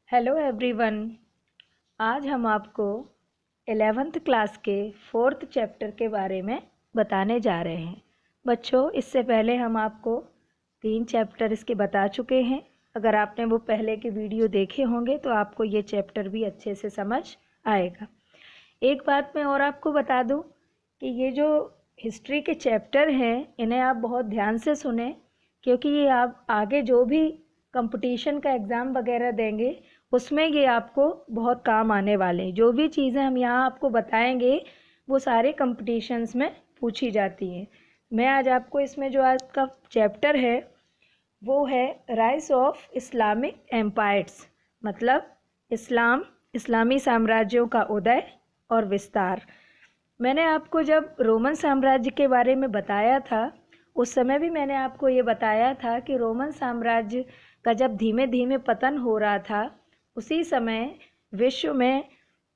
Hello everyone. आज हम आपको 11th क्लास के 4th चैप्टर के बारे में बताने जा रहे हैं। बच्चों, इससे पहले हम आपको 3 चैप्टर इसके बता चुके हैं। अगर आपने वो पहले के वीडियो देखे होंगे तो आपको ये चैप्टर भी अच्छे से समझ आएगा। एक बात मैं और आपको बता दूं कि ये जो हिस्ट्री के चैप्टर हैं इन्हें आप बहुत ध्यान से सुने, क्योंकि ये आप आगे जो भी कंपटीशन का एग्ज़ाम वगैरह देंगे उसमें ये आपको बहुत काम आने वाले हैं। जो भी चीज़ें हम यहाँ आपको बताएंगे वो सारे कंपटीशन्स में पूछी जाती हैं। मैं आज आपको इसमें जो आज का चैप्टर है वो है राइज ऑफ इस्लामिक एम्पायर्स, मतलब इस्लामी साम्राज्यों का उदय और विस्तार। मैंने आपको जब रोमन साम्राज्य के बारे में बताया था उस समय भी मैंने आपको ये बताया था कि रोमन साम्राज्य का जब धीमे धीमे पतन हो रहा था उसी समय विश्व में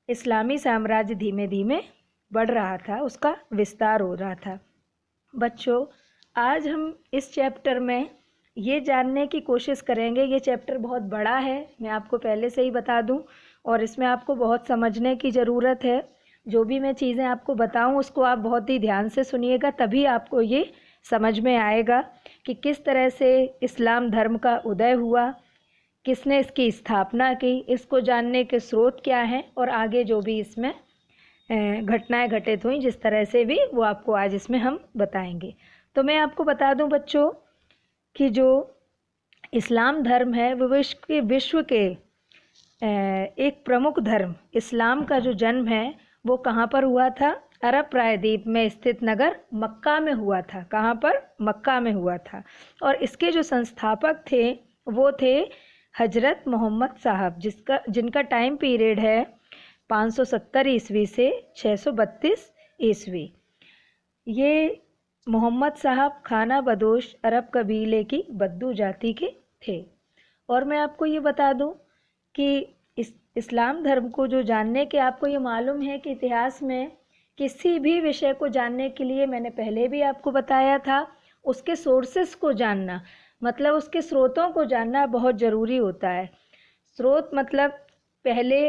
इस्लामी साम्राज्य धीमे धीमे बढ़ रहा था, उसका विस्तार हो रहा था। बच्चों, आज हम इस चैप्टर में ये जानने की कोशिश करेंगे। ये चैप्टर बहुत बड़ा है, मैं आपको पहले से ही बता दूं, और इसमें आपको बहुत समझने की ज़रूरत है। जो भी मैं चीज़ें आपको बताऊं उसको आप बहुत ही ध्यान से सुनिएगा, तभी आपको ये समझ में आएगा कि किस तरह से इस्लाम धर्म का उदय हुआ, किसने इसकी स्थापना की, इसको जानने के स्रोत क्या हैं और आगे जो भी इसमें घटनाएं घटित हुई जिस तरह से भी, वो आपको आज इसमें हम बताएंगे। तो मैं आपको बता दूं बच्चों कि जो इस्लाम धर्म है वो विश्व के एक प्रमुख धर्म इस्लाम का जो जन्म है वो कहाँ पर हुआ था? अरब प्रायद्वीप में स्थित नगर मक्का में हुआ था। कहाँ पर? मक्का में हुआ था। और इसके जो संस्थापक थे वो थे हजरत मोहम्मद साहब, जिनका टाइम पीरियड है 570 ईस्वी से 632 ईस्वी। ये मोहम्मद साहब खाना बदोश अरब कबीले की बद्दू जाति के थे। और मैं आपको ये बता दूं कि इस्लाम धर्म को जो जानने के, आपको ये मालूम है कि इतिहास में किसी भी विषय को जानने के लिए, मैंने पहले भी आपको बताया था, उसके सोर्सेस को जानना, मतलब उसके स्रोतों को जानना बहुत ज़रूरी होता है। स्रोत मतलब पहले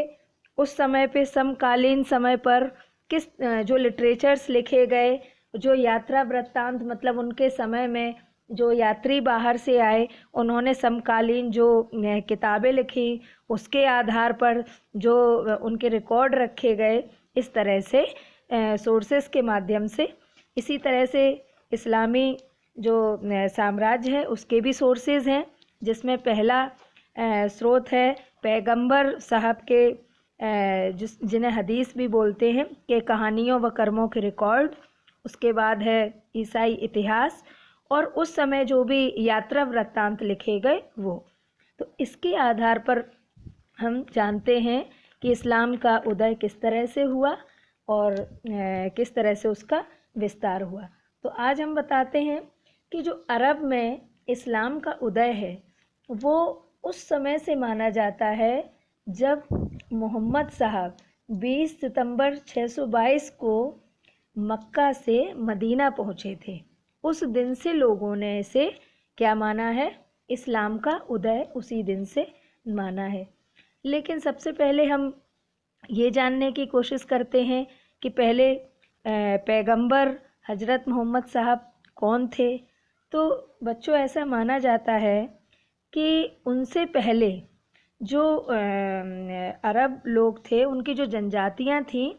उस समय पे समकालीन समय पर किस जो लिटरेचर्स लिखे गए, जो यात्रा वृत्तांत, मतलब उनके समय में जो यात्री बाहर से आए उन्होंने समकालीन जो किताबें लिखी उसके आधार पर जो उनके रिकॉर्ड रखे गए, इस तरह से सोर्सेस के माध्यम से। इसी तरह से इस्लामी जो साम्राज्य है उसके भी सोर्सेज हैं, जिसमें पहला स्रोत है पैगंबर साहब के, जिन्हें हदीस भी बोलते हैं, के कहानियों व कर्मों के रिकॉर्ड। उसके बाद है ईसाई इतिहास और उस समय जो भी यात्रा वृत्तांत लिखे गए वो। तो इसके आधार पर हम जानते हैं कि इस्लाम का उदय किस तरह से हुआ और किस तरह से उसका विस्तार हुआ। तो आज हम बताते हैं कि जो अरब में इस्लाम का उदय है वो उस समय से माना जाता है जब मोहम्मद साहब 20 सितंबर 622 को मक्का से मदीना पहुँचे थे। उस दिन से लोगों ने इसे क्या माना है? इस्लाम का उदय उसी दिन से माना है। लेकिन सबसे पहले हम ये जानने की कोशिश करते हैं कि पहले पैगंबर हजरत मोहम्मद साहब कौन थे। तो बच्चों, ऐसा माना जाता है कि उनसे पहले जो अरब लोग थे, उनकी जो जनजातियां थीं,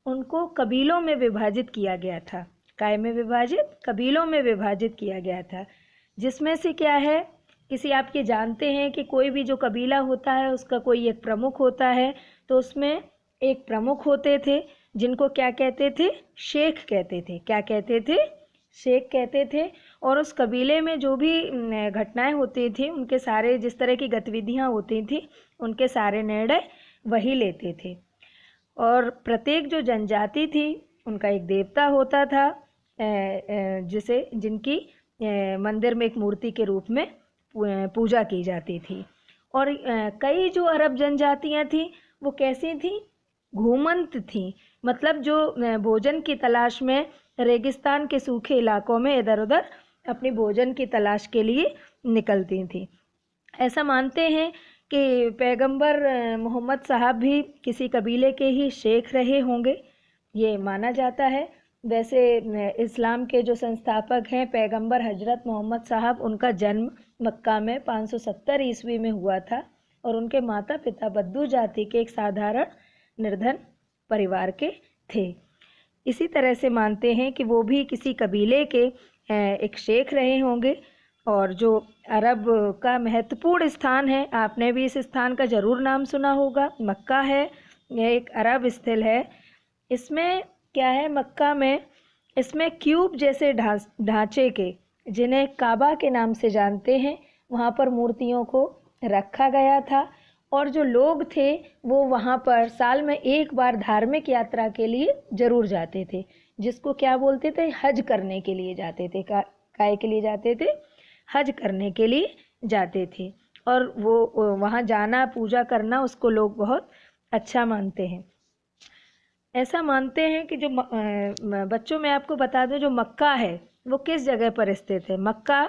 उनको कबीलों में विभाजित किया गया था। काय में विभाजित? कबीलों में विभाजित किया गया था, जिसमें से क्या है, किसी आप ये जानते हैं कि कोई भी जो कबीला होता है उसका कोई एक प्रमुख होता है, तो उसमें एक प्रमुख होते थे जिनको क्या कहते थे? शेख कहते थे। क्या कहते थे? शेख कहते थे। और उस कबीले में जो भी घटनाएं होती थी, उनके सारे, जिस तरह की गतिविधियां होती थी, उनके सारे निर्णय वही लेते थे। और प्रत्येक जो जनजाति थी उनका एक देवता होता था, जिनकी मंदिर में एक मूर्ति के रूप में पूजा की जाती थी। और कई जो अरब जनजातियां थीं वो कैसी थीं? घूमंत थीं, मतलब जो भोजन की तलाश में रेगिस्तान के सूखे इलाकों में इधर उधर अपनी भोजन की तलाश के लिए निकलती थीं। ऐसा मानते हैं कि पैगंबर मोहम्मद साहब भी किसी कबीले के ही शेख रहे होंगे, ये माना जाता है। वैसे इस्लाम के जो संस्थापक हैं पैगंबर हजरत मोहम्मद साहब, उनका जन्म मक्का में 570 ईस्वी में हुआ था और उनके माता पिता बद्दू जाति के एक साधारण निर्धन परिवार के थे। इसी तरह से मानते हैं कि वो भी किसी कबीले के एक शेख रहे होंगे। और जो अरब का महत्वपूर्ण स्थान है, आपने भी इस स्थान का ज़रूर नाम सुना होगा, मक्का है। यह एक अरब स्थल है। इसमें क्या है, मक्का में इसमें क्यूब जैसे ढांचे के, जिन्हें काबा के नाम से जानते हैं, वहाँ पर मूर्तियों को रखा गया था। और जो लोग थे वो वहाँ पर साल में एक बार धार्मिक यात्रा के लिए ज़रूर जाते थे, जिसको क्या बोलते थे, हज करने के लिए जाते थे। काय के लिए जाते थे? हज करने के लिए जाते थे। और वो वहाँ जाना, पूजा करना, उसको लोग बहुत अच्छा मानते हैं। ऐसा मानते हैं कि जो बच्चों में आपको बता दूं, जो मक्का है वो किस जगह पर स्थित है। मक्का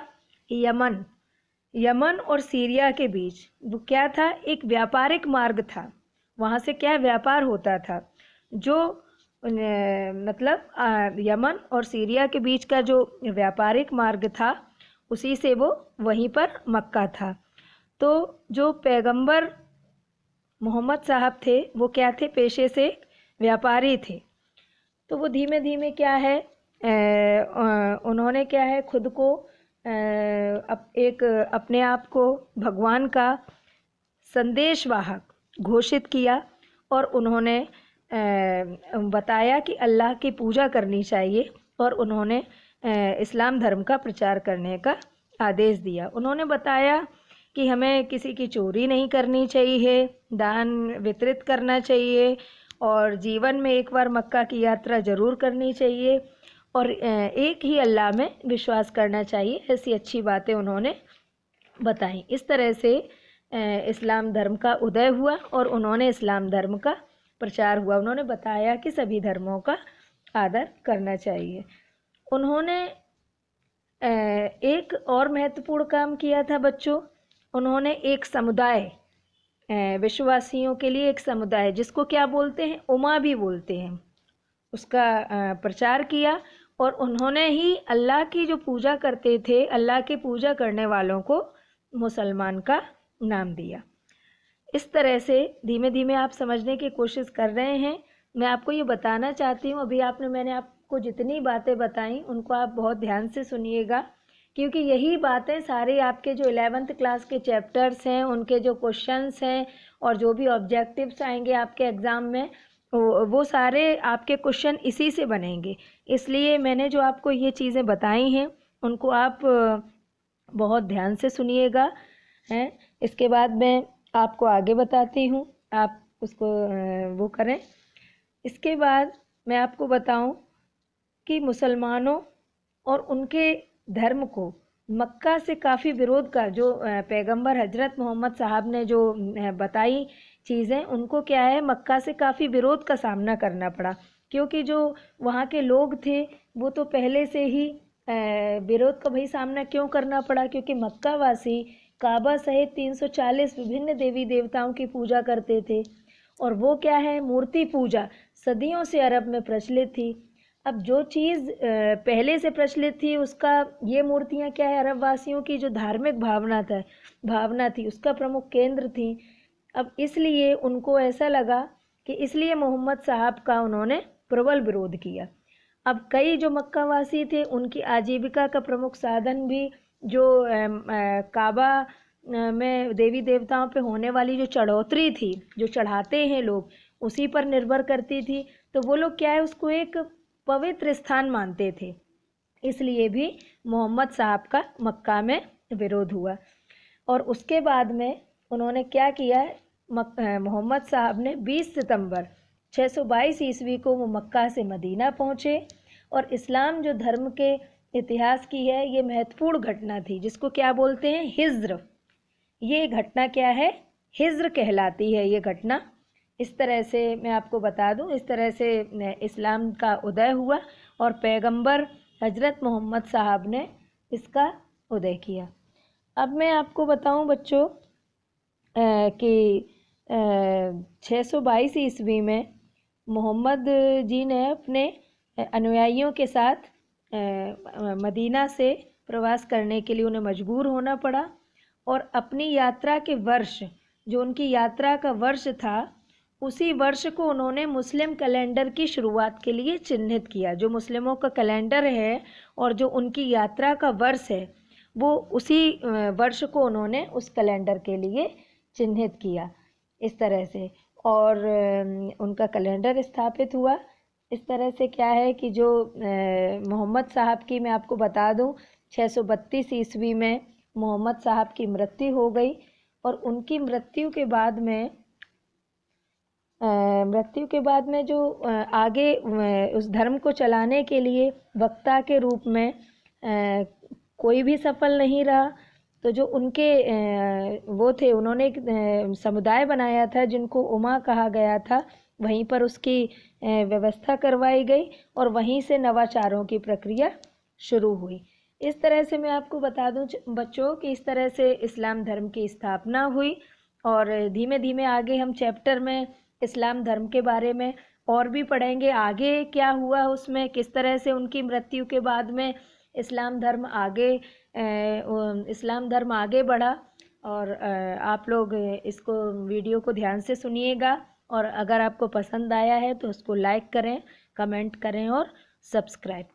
यमन और सीरिया के बीच वो क्या था, एक व्यापारिक मार्ग था। वहाँ से क्या व्यापार होता था, जो मतलब यमन और सीरिया के बीच का जो व्यापारिक मार्ग था, उसी से वो वहीं पर मक्का था। तो जो पैगंबर मोहम्मद साहब थे वो क्या थे, पेशे से व्यापारी थे। तो वो धीमे धीमे क्या है, उन्होंने क्या है, खुद को अपने आप को भगवान का संदेशवाहक घोषित किया और उन्होंने बताया कि अल्लाह की पूजा करनी चाहिए और उन्होंने इस्लाम धर्म का प्रचार करने का आदेश दिया। उन्होंने बताया कि हमें किसी की चोरी नहीं करनी चाहिए, दान वितरित करना चाहिए और जीवन में एक बार मक्का की यात्रा ज़रूर करनी चाहिए और एक ही अल्लाह में विश्वास करना चाहिए। ऐसी अच्छी बातें उन्होंने बताई। इस तरह से इस्लाम धर्म का उदय हुआ और उन्होंने इस्लाम धर्म का प्रचार हुआ। उन्होंने बताया कि सभी धर्मों का आदर करना चाहिए। उन्होंने एक और महत्वपूर्ण काम किया था बच्चों, उन्होंने एक समुदाय, विश्ववासियों के लिए एक समुदाय, जिसको क्या बोलते हैं, उम्मा भी बोलते हैं, उसका प्रचार किया और उन्होंने ही अल्लाह की जो पूजा करते थे, अल्लाह की पूजा करने वालों को मुसलमान का नाम दिया। इस तरह से धीमे धीमे आप समझने की कोशिश कर रहे हैं। मैं आपको ये बताना चाहती हूँ, अभी मैंने आपको जितनी बातें बताई उनको आप बहुत ध्यान से सुनिएगा, क्योंकि यही बातें सारे आपके जो 11th क्लास के चैप्टर्स हैं, उनके जो क्वेश्चंस हैं और जो भी ऑब्जेक्टिव्स आएंगे आपके एग्ज़ाम में, वो सारे आपके क्वेश्चन इसी से बनेंगे। इसलिए मैंने जो आपको ये चीज़ें बताई हैं उनको आप बहुत ध्यान से सुनिएगा हैं। इसके बाद मैं आपको आगे बताती हूँ, आप उसको वो करें। इसके बाद मैं आपको बताऊं कि मुसलमानों और उनके धर्म को मक्का से काफ़ी विरोध का, जो पैगंबर हजरत मोहम्मद साहब ने जो बताई चीज़ें, उनको क्या है, मक्का से काफ़ी विरोध का सामना करना पड़ा, क्योंकि जो वहाँ के लोग थे वो तो पहले से ही विरोध का भाई सामना क्यों करना पड़ा, क्योंकि मक्का वासी काबा सहित 340 विभिन्न देवी देवताओं की पूजा करते थे और वो क्या है, मूर्ति पूजा सदियों से अरब में प्रचलित थी। अब जो चीज़ पहले से प्रचलित थी, उसका ये मूर्तियाँ क्या है, अरब वासियों की जो धार्मिक भावना थी उसका प्रमुख केंद्र थी। अब इसलिए उनको ऐसा लगा कि इसलिए मोहम्मद साहब का उन्होंने प्रबल विरोध किया। अब कई जो मक्का वासी थे उनकी आजीविका का प्रमुख साधन भी जो काबा में देवी देवताओं पे होने वाली जो चढ़ोतरी थी, जो चढ़ाते हैं लोग, उसी पर निर्भर करती थी। तो वो लोग क्या है, उसको एक पवित्र स्थान मानते थे। इसलिए भी मोहम्मद साहब का मक्का में विरोध हुआ। और उसके बाद में उन्होंने क्या किया, मोहम्मद साहब ने 20 सितंबर 622 ईस्वी को वो मक्का से मदीना पहुँचे। और इस्लाम जो धर्म के इतिहास की है ये महत्वपूर्ण घटना थी, जिसको क्या बोलते हैं, हिज्र। ये घटना क्या है, हिज्र कहलाती है ये घटना। इस तरह से मैं आपको बता दूं, इस तरह से इस्लाम का उदय हुआ और पैगंबर हजरत मोहम्मद साहब ने इसका उदय किया। अब मैं आपको बताऊं बच्चों, कि 622 ईस्वी में मोहम्मद जी ने अपने अनुयायियों के साथ मदीना से प्रवास करने के लिए उन्हें मजबूर होना पड़ा और अपनी यात्रा के वर्ष, जो उनकी यात्रा का वर्ष था, उसी वर्ष को उन्होंने मुस्लिम कैलेंडर की शुरुआत के लिए चिन्हित किया। जो मुस्लिमों का कैलेंडर है और जो उनकी यात्रा का वर्ष है, वो उसी वर्ष को उन्होंने उस कैलेंडर के लिए चिन्हित किया इस तरह से, और उनका कैलेंडर स्थापित हुआ। इस तरह से क्या है कि जो मोहम्मद साहब की मैं आपको बता दूं, 632 ईस्वी में मोहम्मद साहब की मृत्यु हो गई और उनकी मृत्यु के बाद में जो आगे उस धर्म को चलाने के लिए वक्ता के रूप में कोई भी सफल नहीं रहा। तो जो उनके वो थे, उन्होंने एक समुदाय बनाया था जिनको उमा कहा गया था, वहीं पर उसकी व्यवस्था करवाई गई और वहीं से नवाचारों की प्रक्रिया शुरू हुई। इस तरह से मैं आपको बता दूं बच्चों कि इस तरह से इस्लाम धर्म की स्थापना हुई और धीमे धीमे आगे हम चैप्टर में इस्लाम धर्म के बारे में और भी पढ़ेंगे। आगे क्या हुआ उसमें, किस तरह से उनकी मृत्यु के बाद में इस्लाम धर्म आगे बढ़ा। और आप लोग इसको वीडियो को ध्यान से सुनिएगा और अगर आपको पसंद आया है तो उसको लाइक करें, कमेंट करें और सब्सक्राइब